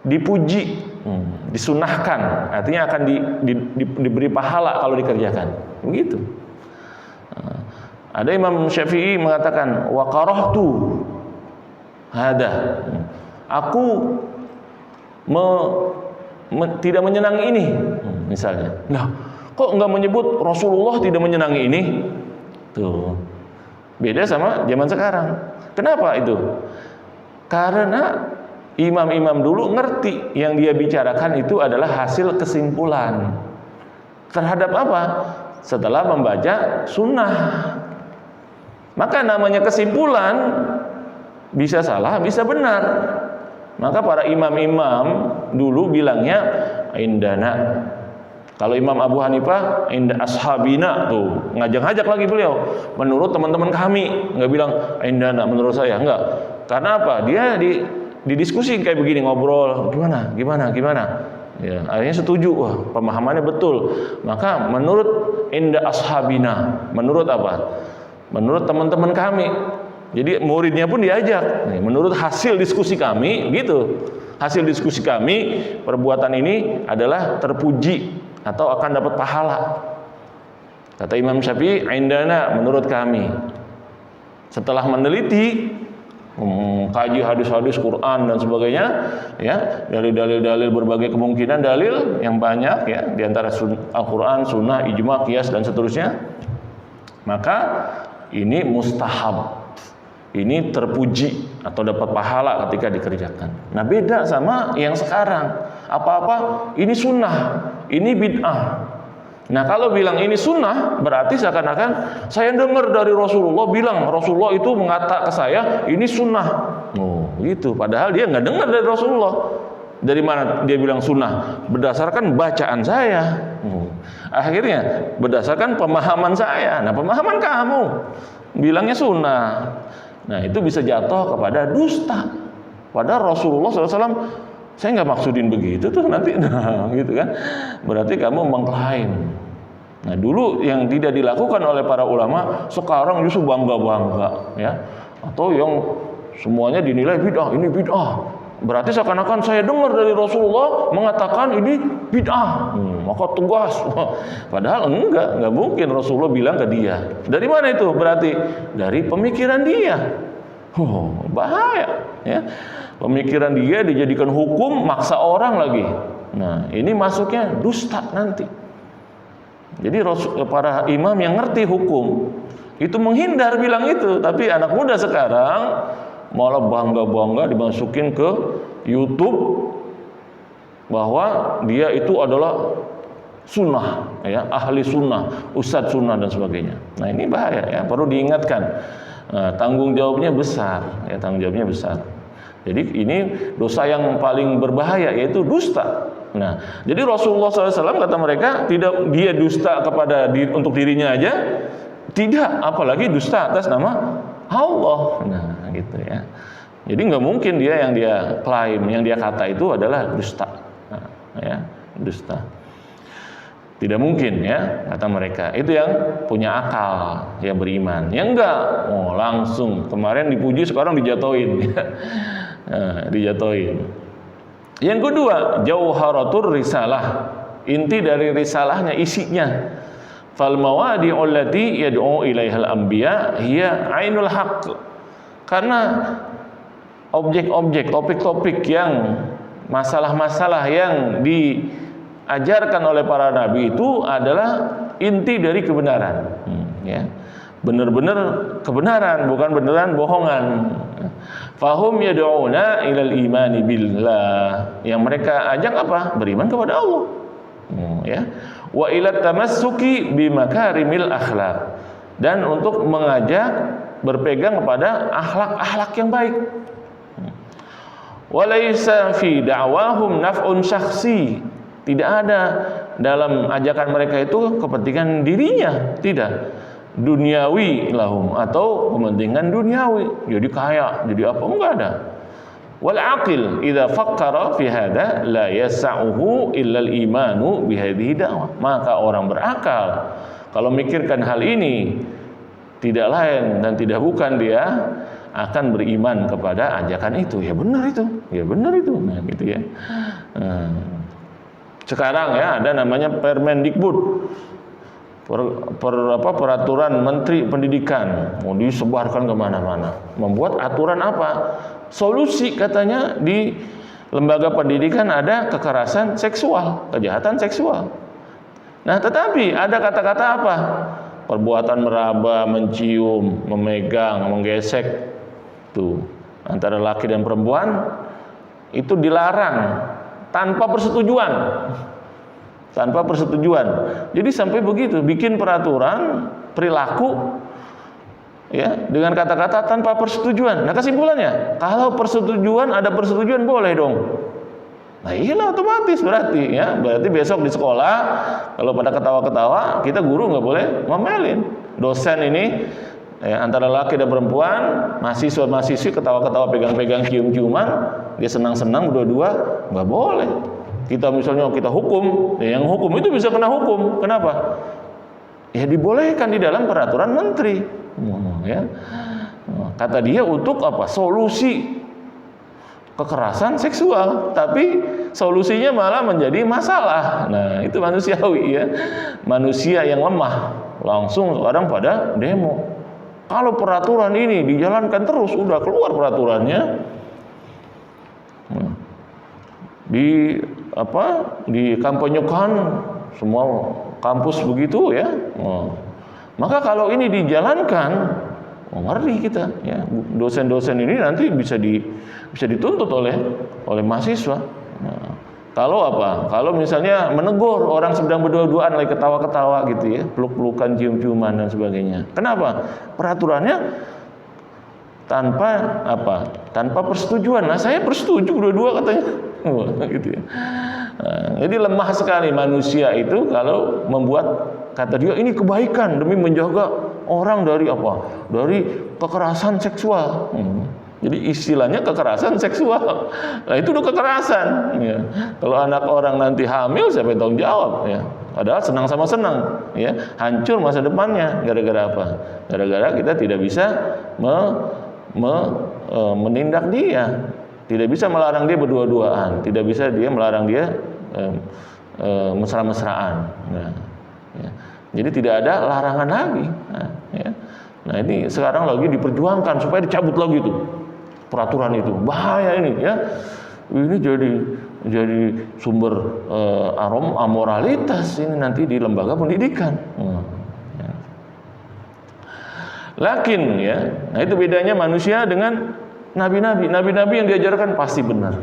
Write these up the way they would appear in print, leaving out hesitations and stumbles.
dipuji, disunahkan, artinya akan diberi pahala kalau dikerjakan. Begitu. Ada Imam Syafi'i mengatakan wa karahtu hada. Aku tidak menyenangi ini, misalnya. Nah, kok enggak menyebut Rasulullah tidak menyenangi ini? Tuh. Beda sama zaman sekarang. Kenapa itu? Karena imam-imam dulu ngerti yang dia bicarakan itu adalah hasil kesimpulan. Terhadap apa? Setelah membaca sunnah. Maka namanya kesimpulan bisa salah, bisa benar. Maka para imam-imam dulu bilangnya indana. Kalau Imam Abu Hanifah inda ashabina, tuh ngajak-ngajak lagi beliau. Menurut teman-teman kami, nggak bilang indana menurut saya, enggak. Karena apa? Dia didiskusi kayak begini, ngobrol, gimana. Ya, akhirnya setuju, wah pemahamannya betul. Maka menurut inda ashabina, menurut apa? Menurut teman-teman kami. Jadi muridnya pun diajak. Menurut hasil diskusi kami, gitu. Hasil diskusi kami, perbuatan ini adalah terpuji atau akan dapat pahala. Kata Imam Syafi'i, indana menurut kami. Setelah meneliti, kaji hadis-hadis Quran dan sebagainya, ya, dalil-dalil berbagai kemungkinan dalil yang banyak, ya, di antara Al-Quran, Sunnah, Ijma, Qiyas dan seterusnya. Maka ini mustahab. Ini terpuji atau dapat pahala ketika dikerjakan. Nah, beda sama yang sekarang. Apa-apa ini sunnah, ini bid'ah. Nah, kalau bilang ini sunnah, berarti seakan-akan saya dengar dari Rasulullah bilang, Rasulullah itu mengata ke saya, ini sunnah. Oh, gitu. Padahal dia nggak dengar dari Rasulullah. Dari mana dia bilang sunnah? Berdasarkan bacaan saya. Akhirnya berdasarkan pemahaman saya. Nah, pemahaman kamu bilangnya sunnah. Nah, itu bisa jatuh kepada dusta. Padahal Rasulullah SAW, saya nggak maksudin begitu tuh nanti, nah, gitu kan? Berarti kamu mengklaim. Nah, dulu yang tidak dilakukan oleh para ulama, sekarang justru bangga-bangga, ya. Atau yang semuanya dinilai bid'ah, ini bid'ah. Berarti seakan-akan saya dengar dari Rasulullah mengatakan ini bid'ah. Maka tegas. Padahal enggak mungkin Rasulullah bilang ke dia. Dari mana itu? Berarti dari pemikiran dia. Bahaya, ya. Pemikiran dia dijadikan hukum, maksa orang lagi. Nah, ini masuknya dusta nanti. Jadi para imam yang ngerti hukum itu menghindar bilang itu, tapi anak muda sekarang malah bangga-bangga dimasukin ke YouTube bahwa dia itu adalah sunnah, ya, ahli sunnah, ustadz sunnah dan sebagainya. Nah, ini bahaya, ya, perlu diingatkan. Tanggung jawabnya besar, ya, tanggung jawabnya besar. Jadi ini dosa yang paling berbahaya, yaitu dusta. Nah, jadi Rasulullah SAW kata mereka tidak dia dusta untuk dirinya aja, tidak, apalagi dusta atas nama Allah. Nah, gitu, ya. Jadi nggak mungkin dia yang dia klaim, yang dia kata itu adalah dusta. Nah, ya, dusta. Tidak mungkin, ya, kata mereka. Itu yang punya akal, yang beriman. Yang enggak, langsung kemarin dipuji, sekarang dijatuhin. Nah, dijatuhin. Yang kedua, jauharatur risalah. Inti dari risalahnya, isinya. Fal mawadi'ul lati yad'u ilaihal anbiya hiya ainul haqq. Karena objek-objek, topik-topik yang masalah-masalah yang diajarkan oleh para nabi itu adalah inti dari kebenaran, ya. Benar-benar kebenaran, bukan beneran bohongan. Fahum yad'una ilal imani billah. Yang mereka ajak apa? Beriman kepada Allah. Ya. Wa ila tamassuki bimakarimil akhlak. Dan untuk mengajak berpegang kepada akhlak-akhlak yang baik. Walaysa fi da'wahum naf'un syakhsi. Tidak ada dalam ajakan mereka itu kepentingan dirinya, tidak. Duniawi lahum, atau kepentingan duniawi, jadi kaya, jadi apa, enggak ada. Wal aqil idza fakkara fi hada la yas'uhu illa al imanu bi hadhihi da'wah. Maka orang berakal kalau mikirkan hal ini, tidak lain dan tidak bukan dia akan beriman kepada ajakan itu. Ya benar itu. Ya benar itu. Nah, gitu ya. Sekarang ya ada namanya Permendikbud. Peraturan Menteri Pendidikan mau disebarkan kemana-mana, membuat aturan apa? Solusi katanya di lembaga pendidikan ada kekerasan seksual, kejahatan seksual. Nah, tetapi ada kata-kata apa? Perbuatan meraba, mencium, memegang, menggesek, tuh antara laki dan perempuan itu dilarang tanpa persetujuan. Tanpa persetujuan. Jadi sampai begitu, bikin peraturan perilaku ya dengan kata-kata tanpa persetujuan. Nah, kesimpulannya, kalau persetujuan ada persetujuan boleh dong. Nah, iyalah otomatis berarti ya. Berarti besok di sekolah kalau pada ketawa-ketawa, kita guru nggak boleh ngomelin. Dosen ini antara laki dan perempuan, mahasiswa-mahasiswi ketawa-ketawa, pegang-pegang, cium-ciuman, dia senang-senang berdua-dua, nggak boleh. Kita misalnya kita hukum, yang hukum itu bisa kena hukum. Kenapa? Ya dibolehkan di dalam peraturan menteri. Ya. Kata dia untuk apa? Solusi kekerasan seksual, tapi solusinya malah menjadi masalah. Nah, itu manusiawi ya. Manusia yang lemah langsung orang pada demo. Kalau peraturan ini dijalankan terus, udah keluar peraturannya, dikampanyekan semua kampus begitu ya. Maka kalau ini dijalankan, ngeri kita ya. Dosen-dosen ini nanti bisa dituntut oleh mahasiswa. Nah, kalau apa? Kalau misalnya menegur orang sedang berdua-duaan lagi ketawa-ketawa gitu ya, peluk-pelukan, cium-ciuman dan sebagainya. Kenapa? Peraturannya tanpa persetujuan. Nah, saya bersetuju dua-dua katanya. Gitu ya. Nah, jadi lemah sekali manusia itu kalau membuat, kata dia, ini kebaikan demi menjaga orang dari apa? Dari kekerasan seksual. Jadi istilahnya kekerasan seksual. Nah, itu udah kekerasan. Ya. Kalau anak orang nanti hamil, siapa yang tanggung jawab? Ya. Padahal senang sama senang, ya, hancur masa depannya. Gara-gara apa? Gara-gara kita tidak bisa menindak dia. Tidak bisa melarang dia berdua-duaan, tidak bisa dia melarang dia mesra-mesraan. Nah, ya. Jadi tidak ada larangan lagi. Nah, ya. Nah, ini sekarang lagi diperjuangkan supaya dicabut lagi itu peraturan itu. Bahaya ini ya. Ini jadi sumber amoralitas ini nanti di lembaga pendidikan. Ya. Lakin ya, nah itu bedanya manusia dengan nabi-nabi. Nabi-nabi yang diajarkan pasti benar.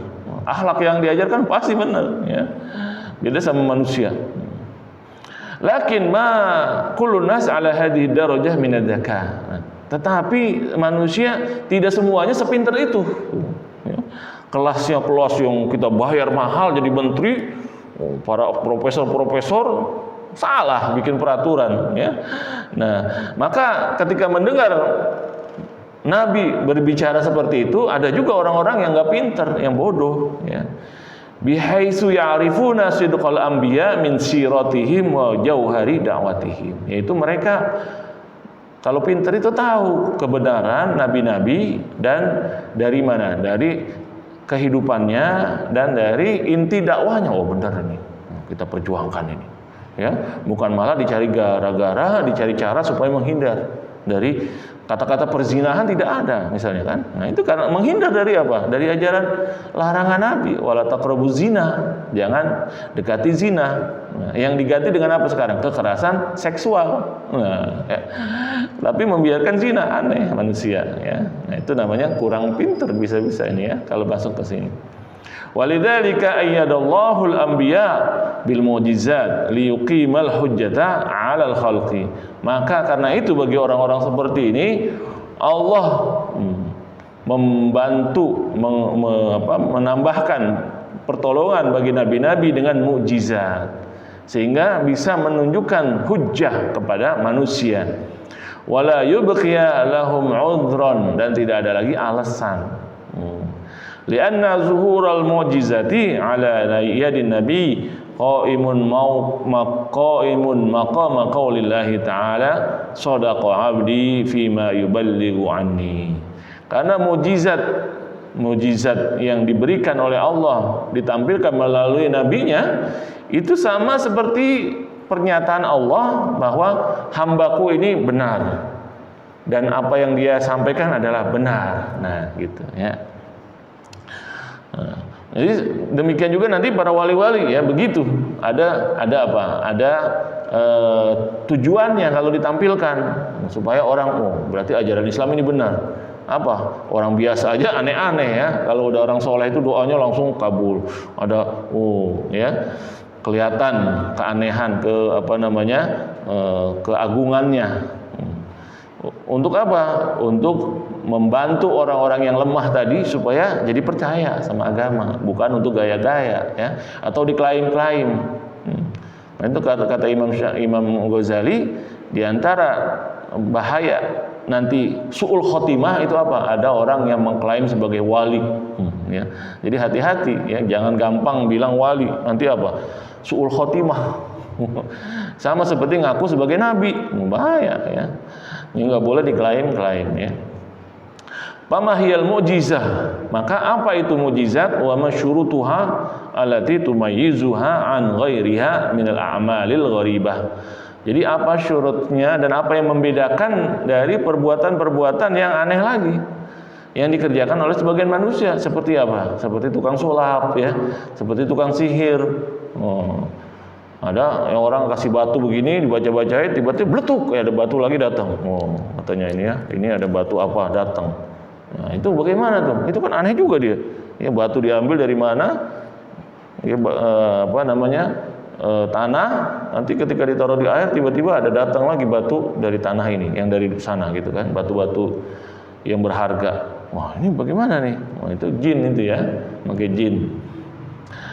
Akhlak yang diajarkan pasti benar ya. Beda sama manusia. Lakin ma kullun nas ala hadhihi darajah min ad-dzaka. Tetapi manusia tidak semuanya sepintar itu. Ya. Kelasnya kelas yang kita bayar mahal jadi menteri, para profesor-profesor salah bikin peraturan ya. Nah, maka ketika mendengar Nabi berbicara seperti itu, ada juga orang-orang yang nggak pintar, yang bodoh, ya. Bihaitsu ya'rifuna sidqal anbiya min siratihim wa jauhari da'watihim. Yaitu mereka kalau pintar itu tahu kebenaran nabi-nabi dan dari mana? Dari kehidupannya dan dari inti dakwahnya. Oh benar ini, kita perjuangkan ini. Ya, bukan malah dicari gara-gara, dicari cara supaya menghindar dari kata-kata perzinahan, tidak ada misalnya kan. Nah, itu karena menghindar dari apa? Dari ajaran larangan Nabi, wala taqrabuz zina, jangan dekati zina. Nah, yang diganti dengan apa sekarang? Kekerasan seksual. Nah, ya. Tapi membiarkan zina, aneh manusia ya. Nah, itu namanya kurang pintar bisa-bisa ini ya kalau masuk ke sini. Walidzalika ayyadallahu al-anbiya bil mu'jizat liyuqimal hujjata 'alal khalqi. Maka karena itu bagi orang-orang seperti ini Allah membantu menambahkan pertolongan bagi nabi-nabi dengan mukjizat sehingga bisa menunjukkan hujjah kepada manusia. Wala yubqiya lahum 'udhran, dan tidak ada lagi alasan. Lianna zuhural mu'jizati ala yadin nabi qaimun maqama qaulillahi ta'ala sadaqa 'abdi fima yuballighu anni. Karena mukjizat mukjizat yang diberikan oleh Allah ditampilkan melalui nabinya, itu sama seperti pernyataan Allah bahwa hambaku ini benar dan apa yang dia sampaikan adalah benar. Nah, gitu ya. Nah, jadi demikian juga nanti para wali-wali ya begitu. Ada apa? Ada tujuannya kalau ditampilkan supaya orang, oh berarti ajaran Islam ini benar. Apa? Orang biasa aja aneh-aneh ya. Kalau udah orang soleh itu doanya langsung kabul. Ada ya kelihatan keanehan keagungannya. Untuk apa? Untuk membantu orang-orang yang lemah tadi supaya jadi percaya sama agama, bukan untuk gaya-gaya ya atau diklaim-klaim. Nah, itu kata Imam Ghazali, di antara bahaya nanti su'ul khotimah itu apa? Ada orang yang mengklaim sebagai wali. Ya. Jadi hati-hati ya, jangan gampang bilang wali. Nanti apa? Su'ul khotimah. Sama seperti ngaku sebagai nabi, bahaya ya. Ini nggak boleh diklaim-klaim ya. Pamahiyal mu'jizah, maka apa itu mukjizat? Wa masyurutuha allati tumayyizuha an ghairiha minal a'malil gharibah. Jadi apa syurutnya dan apa yang membedakan dari perbuatan-perbuatan yang aneh lagi yang dikerjakan oleh sebagian manusia? Seperti apa? Seperti tukang sulap ya, seperti tukang sihir. Ada yang orang kasih batu begini, dibaca-bacain, tiba-tiba bletuk, ada batu lagi datang. Katanya ini ada batu apa datang. Nah, itu bagaimana tuh? Itu kan aneh juga dia. Ya, batu diambil dari mana? Ya, tanah. Nanti ketika ditaruh di air, tiba-tiba ada datang lagi batu dari tanah ini, yang dari sana gitu kan, batu-batu yang berharga. Wah, ini bagaimana nih? Wah, itu jin itu ya, pakai jin.